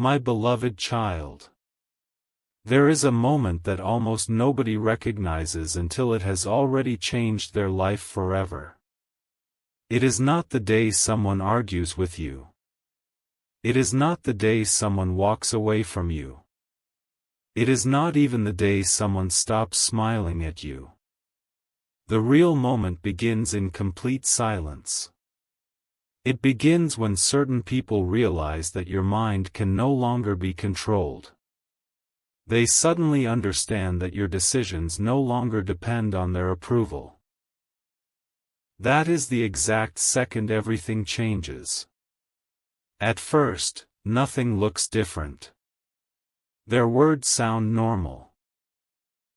My beloved child. There is a moment that almost nobody recognizes until it has already changed their life forever. It is not the day someone argues with you. It is not the day someone walks away from you. It is not even the day someone stops smiling at you. The real moment begins in complete silence. It begins when certain people realize that your mind can no longer be controlled. They suddenly understand that your decisions no longer depend on their approval. That is the exact second everything changes. At first, nothing looks different. Their words sound normal.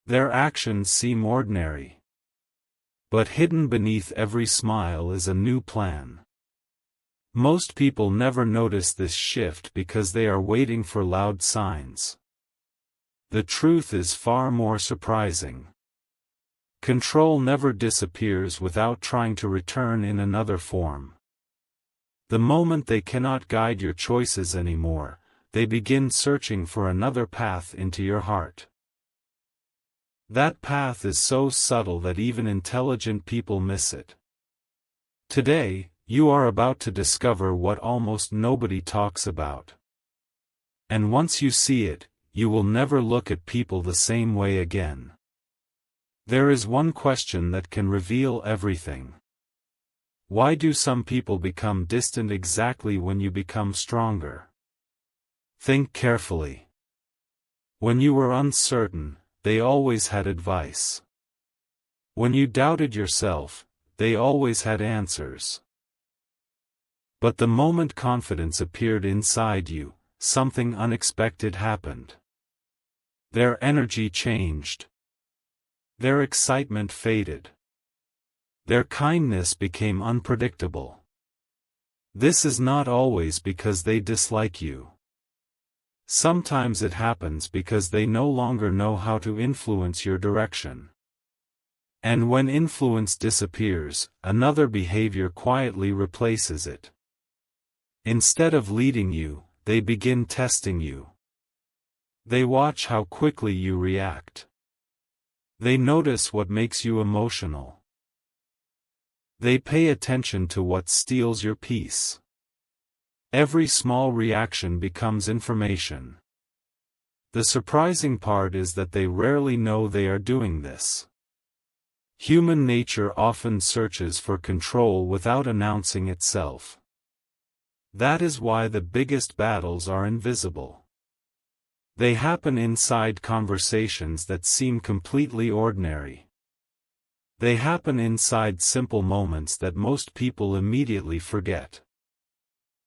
Their actions seem ordinary. But hidden beneath every smile is a new plan. Most people never notice this shift because they are waiting for loud signs. The truth is far more surprising. Control never disappears without trying to return in another form. The moment they cannot guide your choices anymore, they begin searching for another path into your heart. That path is so subtle that even intelligent people miss it. Today, you are about to discover what almost nobody talks about. And once you see it, you will never look at people the same way again. There is one question that can reveal everything. Why do some people become distant exactly when you become stronger? Think carefully. When you were uncertain, they always had advice. When you doubted yourself, they always had answers. But the moment confidence appeared inside you, something unexpected happened. Their energy changed. Their excitement faded. Their kindness became unpredictable. This is not always because they dislike you. Sometimes it happens because they no longer know how to influence your direction. And when influence disappears, another behavior quietly replaces it. Instead of leading you, they begin testing you. They watch how quickly you react. They notice what makes you emotional. They pay attention to what steals your peace. Every small reaction becomes information. The surprising part is that they rarely know they are doing this. Human nature often searches for control without announcing itself. That is why the biggest battles are invisible. They happen inside conversations that seem completely ordinary. They happen inside simple moments that most people immediately forget.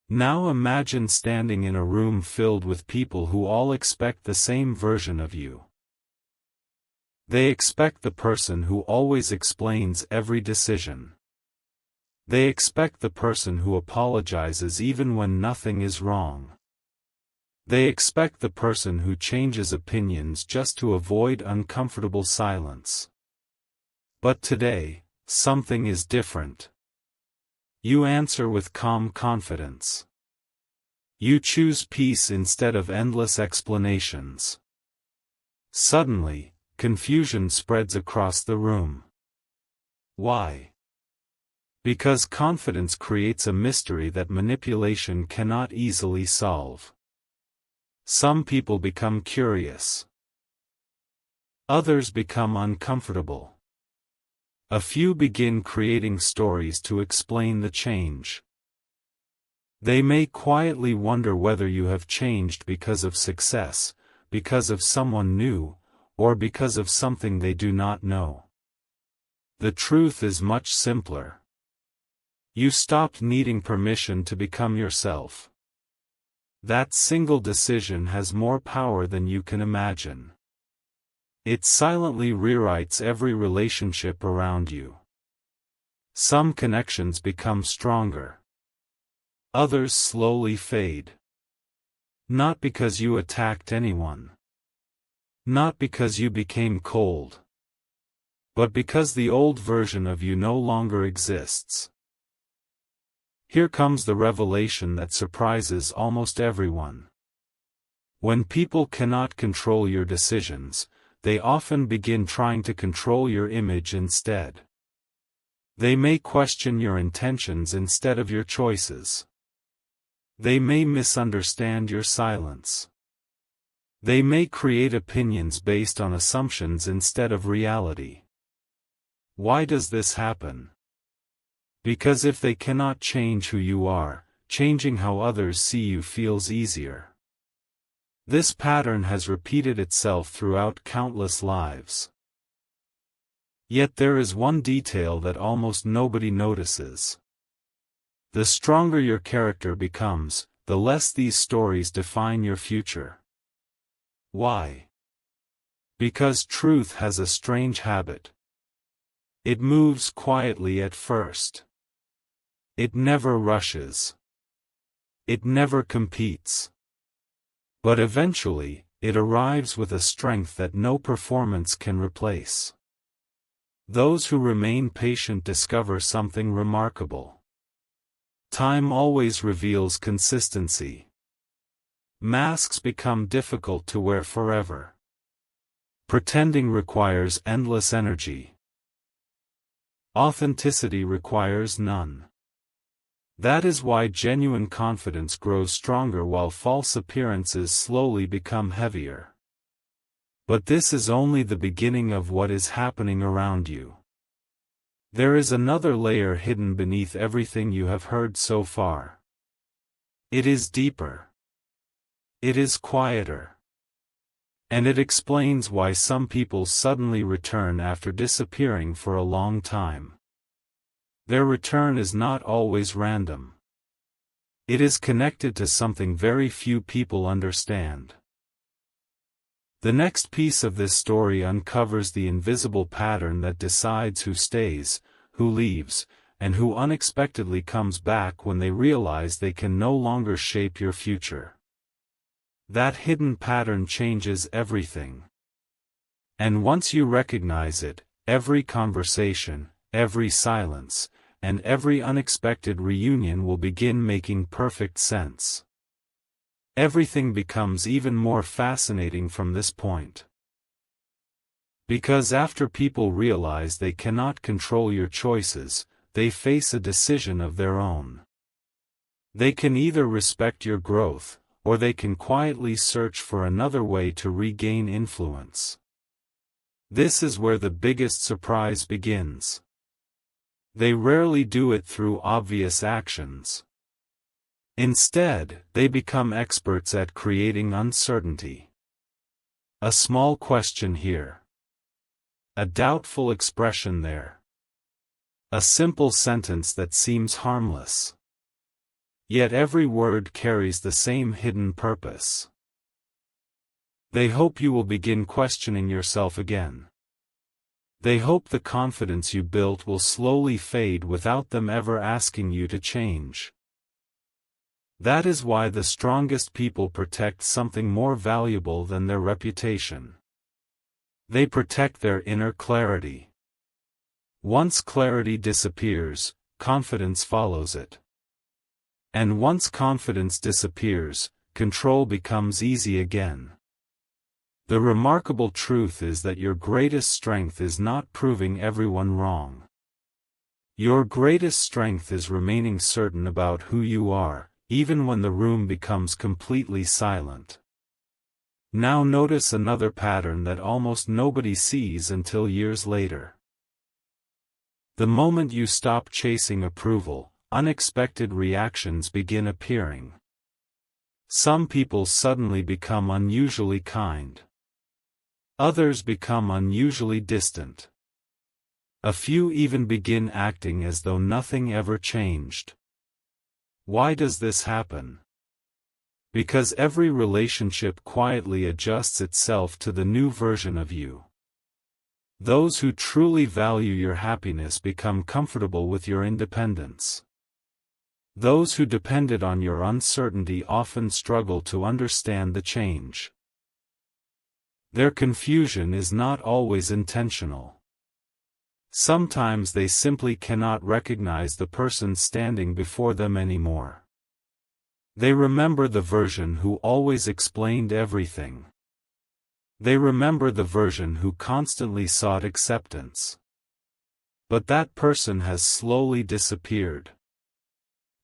Now imagine standing in a room filled with people who all expect the same version of you. They expect the person who always explains every decision. They expect the person who apologizes even when nothing is wrong. They expect the person who changes opinions just to avoid uncomfortable silence. But today, something is different. You answer with calm confidence. You choose peace instead of endless explanations. Suddenly, confusion spreads across the room. Why? Because confidence creates a mystery that manipulation cannot easily solve. Some people become curious. Others become uncomfortable. A few begin creating stories to explain the change. They may quietly wonder whether you have changed because of success, because of someone new, or because of something they do not know. The truth is much simpler. You stopped needing permission to become yourself. That single decision has more power than you can imagine. It silently rewrites every relationship around you. Some connections become stronger. Others slowly fade. Not because you attacked anyone. Not because you became cold. But because the old version of you no longer exists. Here comes the revelation that surprises almost everyone. When people cannot control your decisions, they often begin trying to control your image instead. They may question your intentions instead of your choices. They may misunderstand your silence. They may create opinions based on assumptions instead of reality. Why does this happen? Because if they cannot change who you are, changing how others see you feels easier. This pattern has repeated itself throughout countless lives. Yet there is one detail that almost nobody notices. The stronger your character becomes, the less these stories define your future. Why? Because truth has a strange habit. It moves quietly at first. It never rushes. It never competes. But eventually, it arrives with a strength that no performance can replace. Those who remain patient discover something remarkable. Time always reveals consistency. Masks become difficult to wear forever. Pretending requires endless energy. Authenticity requires none. That is why genuine confidence grows stronger while false appearances slowly become heavier. But this is only the beginning of what is happening around you. There is another layer hidden beneath everything you have heard so far. It is deeper. It is quieter. And it explains why some people suddenly return after disappearing for a long time. Their return is not always random. It is connected to something very few people understand. The next piece of this story uncovers the invisible pattern that decides who stays, who leaves, and who unexpectedly comes back when they realize they can no longer shape your future. That hidden pattern changes everything. And once you recognize it, every conversation, every silence, and every unexpected reunion will begin making perfect sense. Everything becomes even more fascinating from this point. Because after people realize they cannot control your choices, they face a decision of their own. They can either respect your growth, or they can quietly search for another way to regain influence. This is where the biggest surprise begins. They rarely do it through obvious actions. Instead, they become experts at creating uncertainty. A small question here. A doubtful expression there. A simple sentence that seems harmless. Yet every word carries the same hidden purpose. They hope you will begin questioning yourself again. They hope the confidence you built will slowly fade without them ever asking you to change. That is why the strongest people protect something more valuable than their reputation. They protect their inner clarity. Once clarity disappears, confidence follows it. And once confidence disappears, control becomes easy again. The remarkable truth is that your greatest strength is not proving everyone wrong. Your greatest strength is remaining certain about who you are, even when the room becomes completely silent. Now notice another pattern that almost nobody sees until years later. The moment you stop chasing approval, unexpected reactions begin appearing. Some people suddenly become unusually kind. Others become unusually distant. A few even begin acting as though nothing ever changed. Why does this happen? Because every relationship quietly adjusts itself to the new version of you. Those who truly value your happiness become comfortable with your independence. Those who depended on your uncertainty often struggle to understand the change. Their confusion is not always intentional. Sometimes they simply cannot recognize the person standing before them anymore. They remember the version who always explained everything. They remember the version who constantly sought acceptance. But that person has slowly disappeared.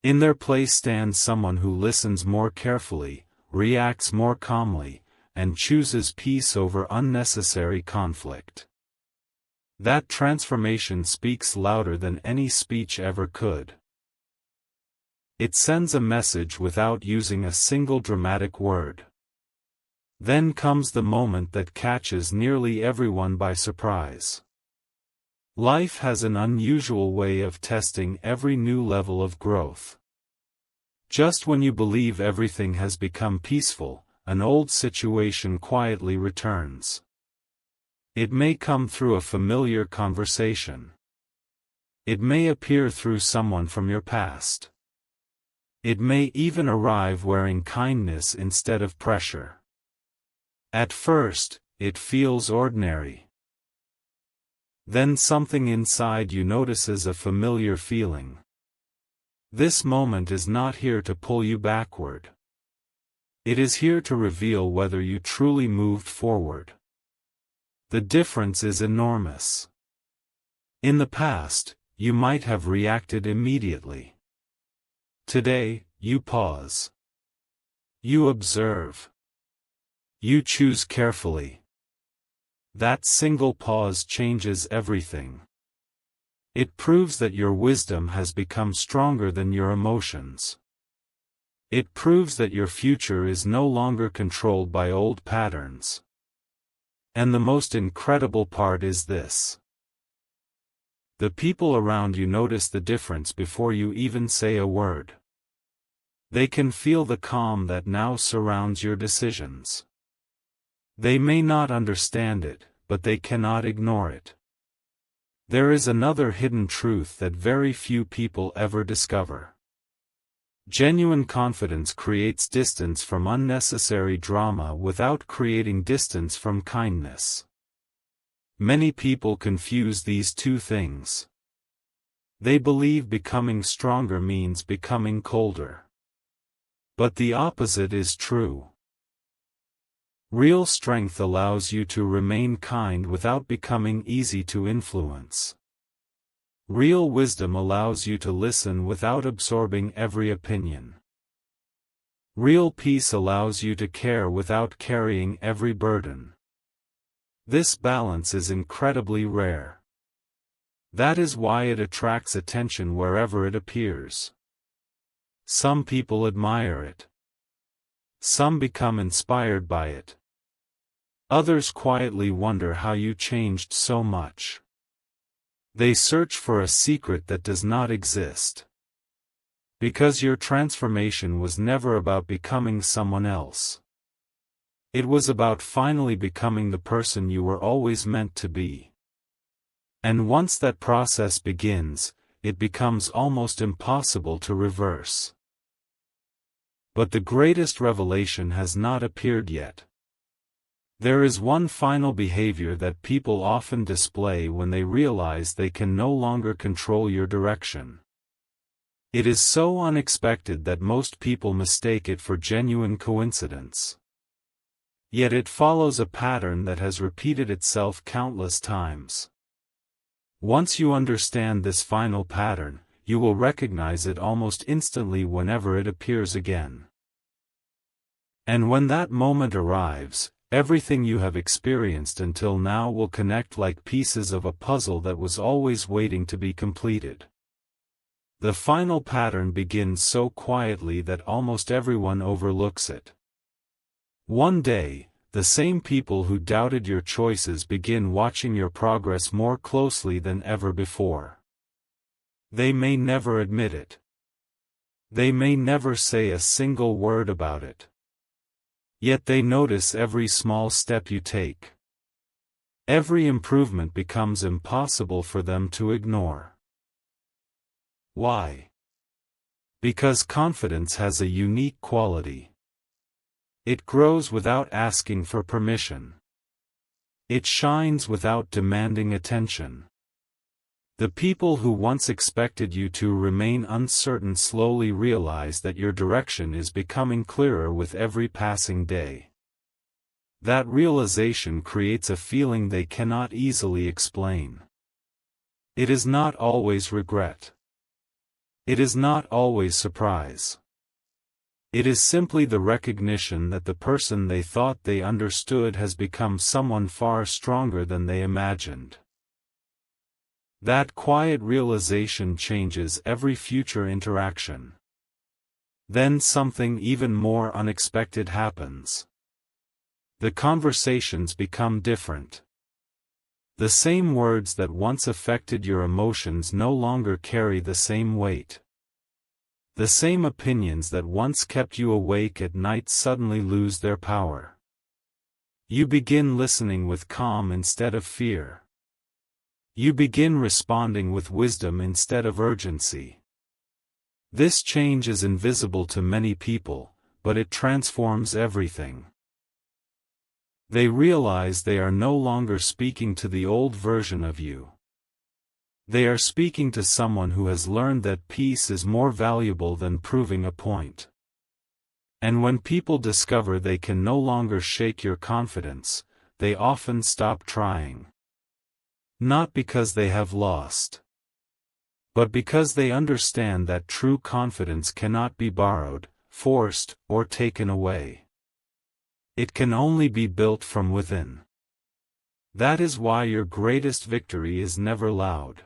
In their place stands someone who listens more carefully, reacts more calmly, and chooses peace over unnecessary conflict. That transformation speaks louder than any speech ever could. It sends a message without using a single dramatic word. Then comes the moment that catches nearly everyone by surprise. Life has an unusual way of testing every new level of growth. Just when you believe everything has become peaceful, an old situation quietly returns. It may come through a familiar conversation. It may appear through someone from your past. It may even arrive wearing kindness instead of pressure. At first, it feels ordinary. Then something inside you notices a familiar feeling. This moment is not here to pull you backward. It is here to reveal whether you truly moved forward. The difference is enormous. In the past, you might have reacted immediately. Today, you pause. You observe. You choose carefully. That single pause changes everything. It proves that your wisdom has become stronger than your emotions. It proves that your future is no longer controlled by old patterns. And the most incredible part is this. The people around you notice the difference before you even say a word. They can feel the calm that now surrounds your decisions. They may not understand it, but they cannot ignore it. There is another hidden truth that very few people ever discover. Genuine confidence creates distance from unnecessary drama without creating distance from kindness. Many people confuse these two things. They believe becoming stronger means becoming colder. But the opposite is true. Real strength allows you to remain kind without becoming easy to influence. Real wisdom allows you to listen without absorbing every opinion. Real peace allows you to care without carrying every burden. This balance is incredibly rare. That is why it attracts attention wherever it appears. Some people admire it. Some become inspired by it. Others quietly wonder how you changed so much. They search for a secret that does not exist. Because your transformation was never about becoming someone else. It was about finally becoming the person you were always meant to be. And once that process begins, it becomes almost impossible to reverse. But the greatest revelation has not appeared yet. There is one final behavior that people often display when they realize they can no longer control your direction. It is so unexpected that most people mistake it for genuine coincidence. Yet it follows a pattern that has repeated itself countless times. Once you understand this final pattern, you will recognize it almost instantly whenever it appears again. And when that moment arrives, everything you have experienced until now will connect like pieces of a puzzle that was always waiting to be completed. The final pattern begins so quietly that almost everyone overlooks it. One day, the same people who doubted your choices begin watching your progress more closely than ever before. They may never admit it. They may never say a single word about it. Yet they notice every small step you take. Every improvement becomes impossible for them to ignore. Why? Because confidence has a unique quality. It grows without asking for permission. It shines without demanding attention. The people who once expected you to remain uncertain slowly realize that your direction is becoming clearer with every passing day. That realization creates a feeling they cannot easily explain. It is not always regret. It is not always surprise. It is simply the recognition that the person they thought they understood has become someone far stronger than they imagined. That quiet realization changes every future interaction. Then something even more unexpected happens. The conversations become different. The same words that once affected your emotions no longer carry the same weight. The same opinions that once kept you awake at night suddenly lose their power. You begin listening with calm instead of fear. You begin responding with wisdom instead of urgency. This change is invisible to many people, but it transforms everything. They realize they are no longer speaking to the old version of you. They are speaking to someone who has learned that peace is more valuable than proving a point. And when people discover they can no longer shake your confidence, they often stop trying. Not because they have lost, but because they understand that true confidence cannot be borrowed, forced, or taken away. It can only be built from within. That is why your greatest victory is never loud.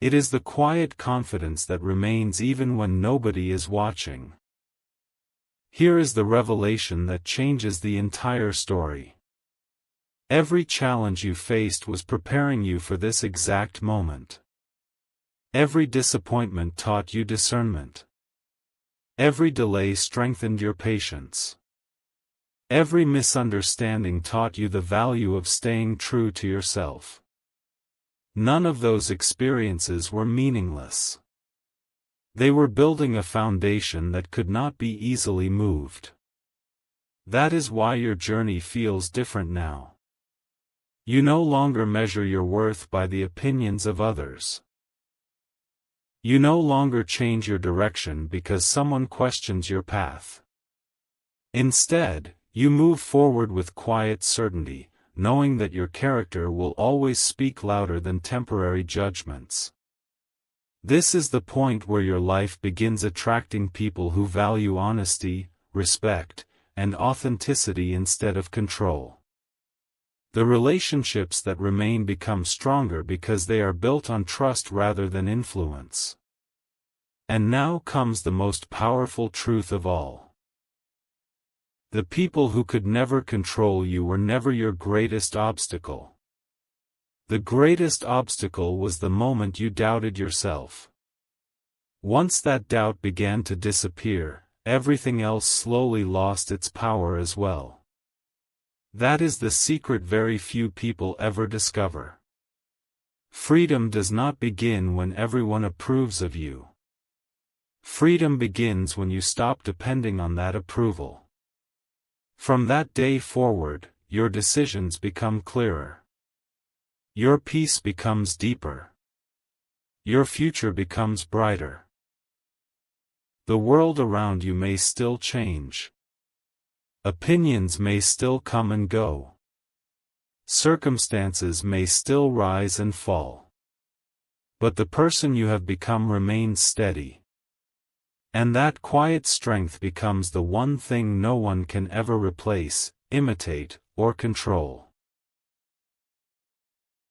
It is the quiet confidence that remains even when nobody is watching. Here is the revelation that changes the entire story. Every challenge you faced was preparing you for this exact moment. Every disappointment taught you discernment. Every delay strengthened your patience. Every misunderstanding taught you the value of staying true to yourself. None of those experiences were meaningless. They were building a foundation that could not be easily moved. That is why your journey feels different now. You no longer measure your worth by the opinions of others. You no longer change your direction because someone questions your path. Instead, you move forward with quiet certainty, knowing that your character will always speak louder than temporary judgments. This is the point where your life begins attracting people who value honesty, respect, and authenticity instead of control. The relationships that remain become stronger because they are built on trust rather than influence. And now comes the most powerful truth of all. The people who could never control you were never your greatest obstacle. The greatest obstacle was the moment you doubted yourself. Once that doubt began to disappear, everything else slowly lost its power as well. That is the secret very few people ever discover. Freedom does not begin when everyone approves of you. Freedom begins when you stop depending on that approval. From that day forward, your decisions become clearer. Your peace becomes deeper. Your future becomes brighter. The world around you may still change. Opinions may still come and go. Circumstances may still rise and fall. But the person you have become remains steady. And that quiet strength becomes the one thing no one can ever replace, imitate, or control.